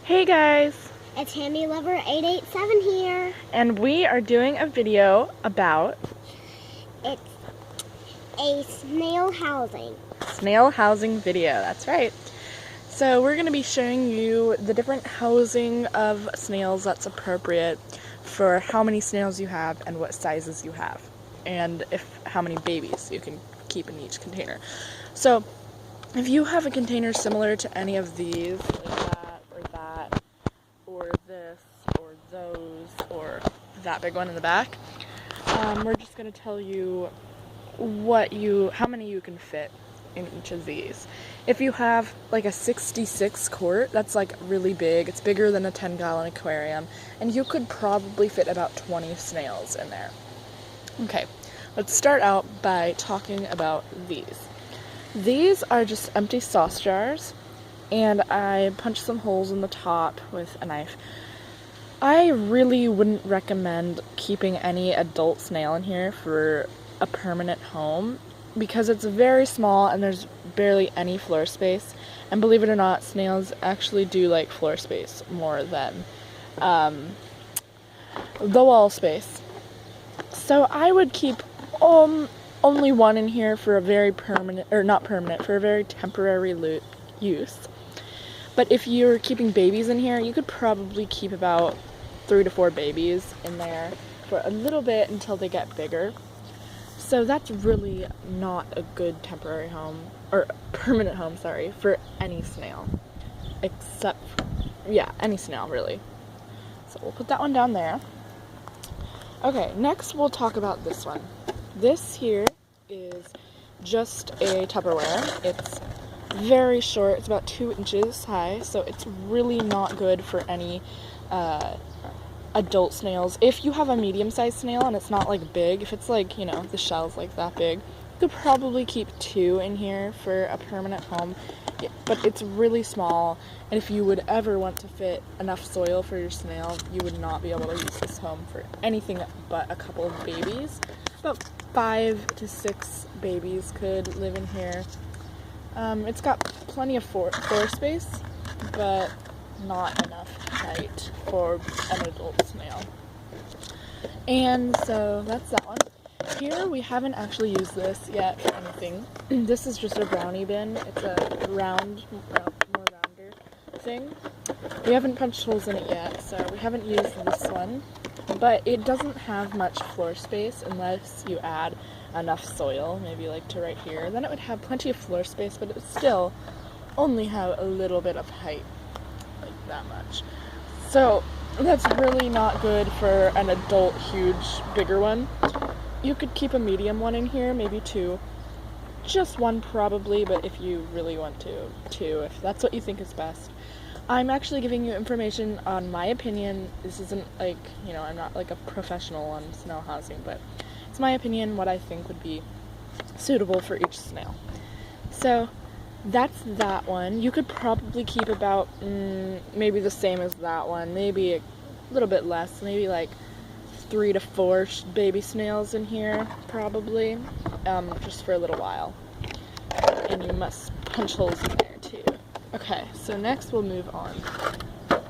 Hey guys! It's Handy Lover 887 here. And we are doing a video about It's a snail housing. snail housing video, that's right. So we're going to be showing you the different housing of snails that's appropriate for how many snails you have and what sizes you have. And how many babies you can keep in each container. So if you have a container similar to any of these, like that, or this, or those, or that big one in the back, we're just going to tell you how many you can fit in each of these. If you have like a 66 quart, that's like really big. It's bigger than a 10-gallon aquarium, and you could probably fit about 20 snails in there. Okay, let's start out by talking about these. These are just empty sauce jars, and I punched some holes in the top with a knife. I really wouldn't recommend keeping any adult snail in here for a permanent home because it's very small and there's barely any floor space. And believe it or not, snails actually do like floor space more than the wall space. So I would keep only one in here for a very permanent, or not permanent, for a very temporary use. But if you're keeping babies in here, you could probably keep about 3 to 4 babies in there for a little bit until they get bigger. So that's really not a good temporary home, or permanent home, sorry, for any snail. Any snail, really. So we'll put that one down there. Okay, next we'll talk about this one. This here is just a Tupperware. It's very short. It's about 2 inches high, so it's really not good for any adult snails. If you have a medium-sized snail and it's not like big, if it's like, the shell's like that big, you could probably keep 2 in here for a permanent home, but it's really small, and if you would ever want to fit enough soil for your snail, you would not be able to use this home for anything but a couple of babies. About 5 to 6 babies could live in here. It's got plenty of floor space, but not enough height for an adult snail. And so that's that one. Here we haven't actually used this yet for anything. This is just a brownie bin. It's a more rounder thing. We haven't punched holes in it yet, so we haven't used this one. But it doesn't have much floor space unless you add enough soil, maybe like to right here. Then it would have plenty of floor space, but it would still only have a little bit of height, like that much. So that's really not good for an adult, huge, bigger one. You could keep a medium one in here, maybe 2. Just 1 probably, but if you really want to, 2, if that's what you think is best. I'm actually giving you information on my opinion. This isn't like, I'm not like a professional on snail housing, but it's my opinion, what I think would be suitable for each snail. So that's that one. You could probably keep about maybe the same as that one, maybe a little bit less, maybe like 3 to 4 baby snails in here, probably, just for a little while. And you must punch holes in there too. Okay, so next we'll move on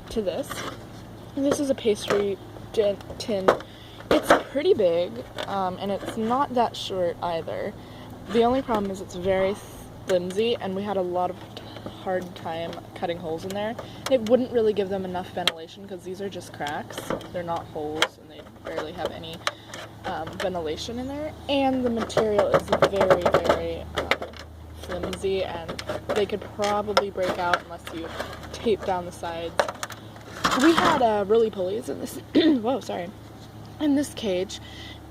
to this. And this is a pastry tin. It's pretty big, and it's not that short either. The only problem is it's very flimsy, and we had a lot of hard time cutting holes in there. It wouldn't really give them enough ventilation because these are just cracks. They're not holes, and they barely have any ventilation in there. And the material is very, very flimsy, and they could probably break out unless you tape down the sides. We had roly-polies in this in this cage,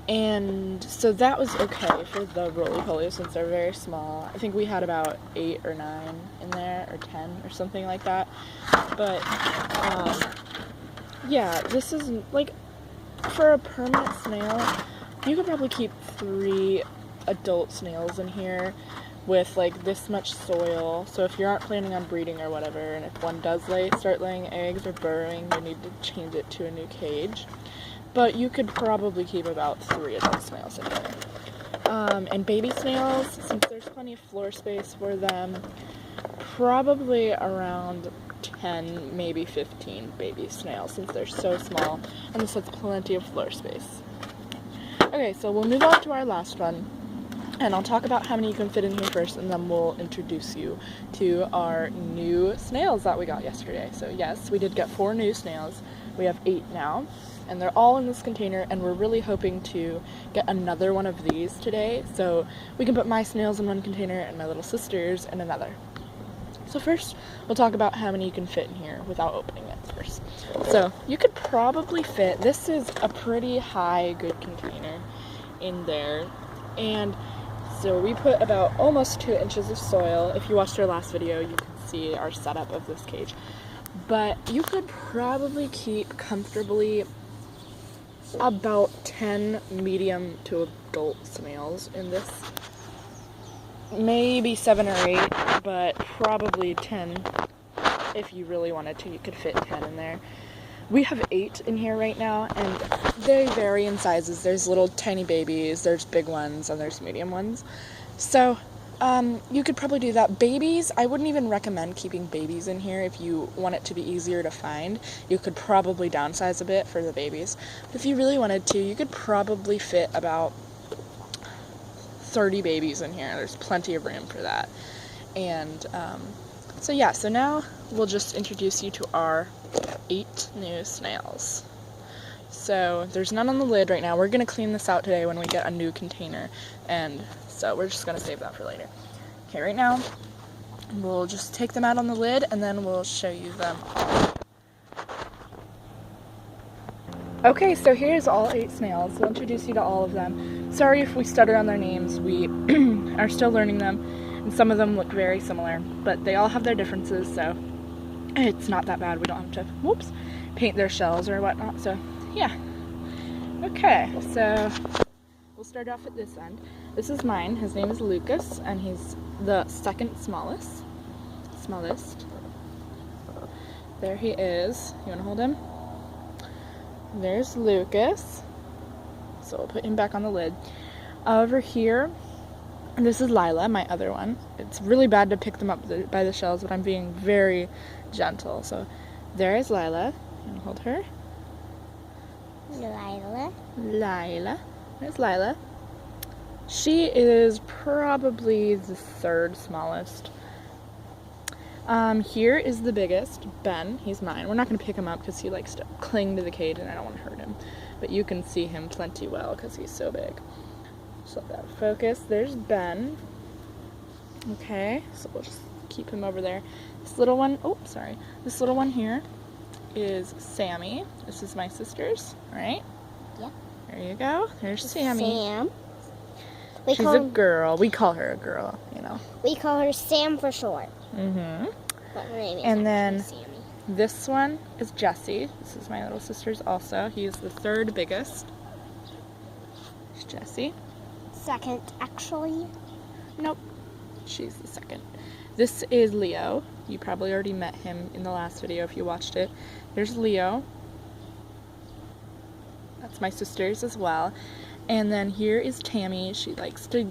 and so that was okay for the roly-polies since they're very small. I think we had about 8 or 9 in there, or 10 or something like that. But yeah, this is like for a permanent snail, you could probably keep 3 adult snails in here with like this much soil. So if you aren't planning on breeding or whatever, and if one does start laying eggs or burrowing, you need to change it to a new cage. But you could probably keep about 3 adult snails in here. And baby snails, since there's plenty of floor space for them, probably around 10, maybe 15 baby snails since they're so small, and this has plenty of floor space. Okay, so we'll move on to our last one, and I'll talk about how many you can fit in here first, and then we'll introduce you to our new snails that we got yesterday. So yes, we did get 4 new snails. We have 8 now, and they're all in this container, and we're really hoping to get another one of these today, so we can put my snails in one container and my little sister's in another. So first, we'll talk about how many you can fit in here without opening it first. So you could probably fit, this is a pretty high, good container in there, and so we put about almost 2 inches of soil. If you watched our last video, you can see our setup of this cage. But you could probably keep comfortably about 10 medium to adult snails in this. Maybe 7 or 8, but probably 10 if you really wanted to. You could fit 10 in there. We have 8 in here right now, and they vary in sizes. There's little tiny babies, there's big ones, and there's medium ones. So you could probably do that. Babies, I wouldn't even recommend keeping babies in here if you want it to be easier to find. You could probably downsize a bit for the babies. But if you really wanted to, you could probably fit about 30 babies in here. There's plenty of room for that. And so yeah, so now we'll just introduce you to our 8 new snails. So there's none on the lid right now. We're going to clean this out today when we get a new container, and so we're just going to save that for later. Okay, right now we'll just take them out on the lid, and then we'll show you them all. Okay, so here's all 8 snails. We'll introduce you to all of them. Sorry if we stutter on their names. We are still learning them, and some of them look very similar, but they all have their differences, so it's not that bad. We don't have to, paint their shells or whatnot, so yeah. Okay, so we'll start off at this end. This is mine. His name is Lucas, and he's the second smallest. There he is. You want to hold him? There's Lucas. So we'll put him back on the lid. Over here, this is Lila, my other one. It's really bad to pick them up by the shells, but I'm being very gentle. So there is Lila. You want to hold her? Lila. There's Lila. She is probably the 3rd smallest. Here is the biggest, Ben. He's mine. We're not going to pick him up because he likes to cling to the cage and I don't want to hurt him. But you can see him plenty well because he's so big. Just let that focus. There's Ben. Okay, so we'll just keep him over there. This little one, this little one here is Sammy. This is my sister's, right? Yep. There you go. There's Sammy. Sam. She's a girl. We call her a girl, you know. We call her Sam for short. Mm-hmm. But her name is and then Sammy. This one is Jessie. This is my little sister's also. He is the 3rd biggest. It's Jessie. 2nd, actually. Nope. She's the 2nd. This is Leo. You probably already met him in the last video if you watched it. There's Leo. That's my sister's as well. And then here is Tammy. She likes to,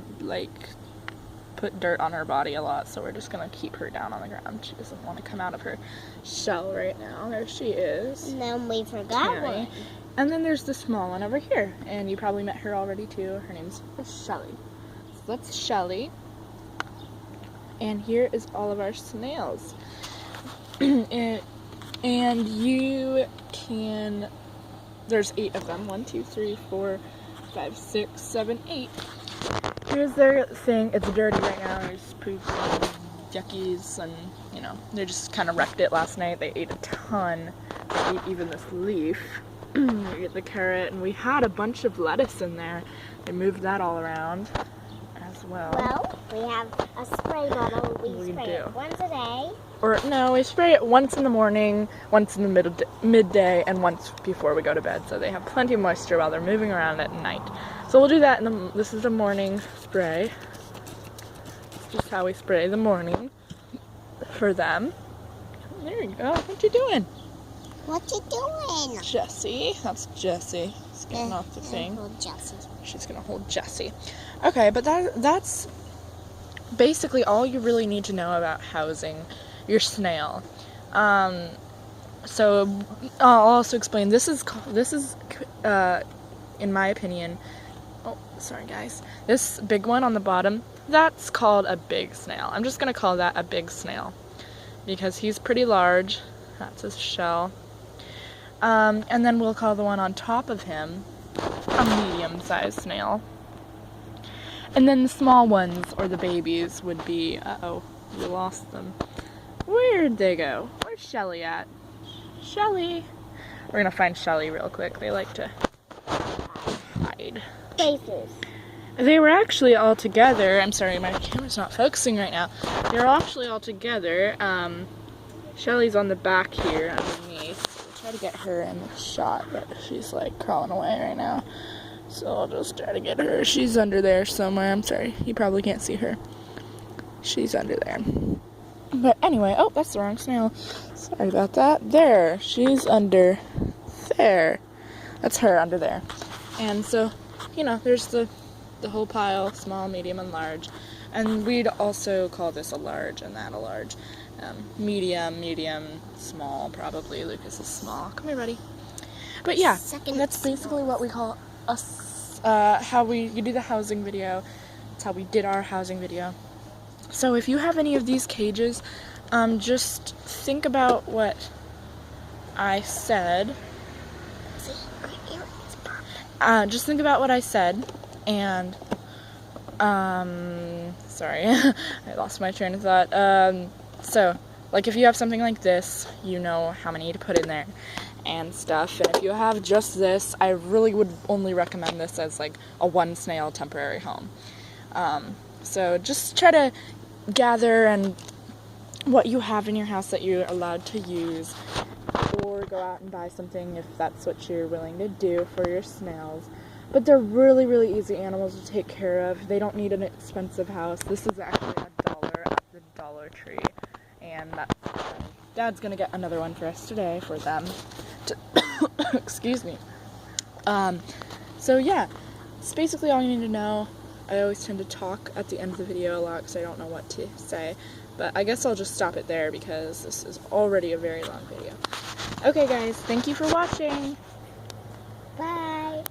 put dirt on her body a lot, so we're just going to keep her down on the ground. She doesn't want to come out of her shell right now. There she is. And then we forgot one. And then there's the small one over here, and you probably met her already too. Her name's Shelly. So that's Shelly. And here is all of our snails. and you can, there's 8 of them. 1, 2, 3, 4, 5, 6, 7, 8. Here's their thing. It's dirty right now. There's poop and yuckies, and you know, they just kind of wrecked it last night. They ate a ton. They ate even this leaf. We ate the carrot, and we had a bunch of lettuce in there. They moved that all around as well. Well, we have a spray bottle. We spray it once a day. Or no, we spray it once in the morning, once in the midday, and once before we go to bed. So they have plenty of moisture while they're moving around at night. So we'll do that this is a morning spray. It's just how we spray the morning for them. There you go. What you doing? What you doing? Jessie. That's Jessie. She's getting off the thing. Hold Jessie. She's gonna hold Jessie. Okay, but that's basically all you really need to know about housing your snail. So I'll also explain. This is in my opinion. Oh, sorry guys. This big one on the bottom, that's called a big snail. I'm just gonna call that a big snail because he's pretty large. That's his shell. And then we'll call the one on top of him a medium-sized snail. And then the small ones, or the babies, would be, uh-oh, we lost them. Where'd they go? Where's Shelly at? Shelly! We're gonna find Shelly real quick. They like to hide. Faces. They were actually all together. I'm sorry, my camera's not focusing right now. They were actually all together. Shelly's on the back here underneath. I'll try to get her in the shot, but she's like crawling away right now. So I'll just try to get her. She's under there somewhere. I'm sorry, you probably can't see her. She's under there. But anyway, oh, that's the wrong snail. Sorry about that. There, she's under there. That's her under there. And so, you know, there's the whole pile, small, medium, and large. And we'd also call this a large and that a large. Medium, small, probably. Lucas is small. Come here, buddy. But yeah, that's basically what we call us, how you do the housing video. That's how we did our housing video. So if you have any of these cages, just think about what I said. Just think about what I said, and, sorry, I lost my train of thought. So, like, if you have something like this, you know how many to put in there and stuff. And if you have just this, I really would only recommend this as, like, a one snail temporary home. So just try to gather and what you have in your house that you're allowed to use, or go out and buy something if that's what you're willing to do for your snails. But they're really, really easy animals to take care of. They don't need an expensive house. This is actually $1 at the Dollar Tree. And that's, Dad's gonna get another one for us today for them. Excuse me. So yeah, it's basically all you need to know. I always tend to talk at the end of the video a lot because I don't know what to say. But I guess I'll just stop it there because this is already a very long video. Okay guys, thank you for watching. Bye.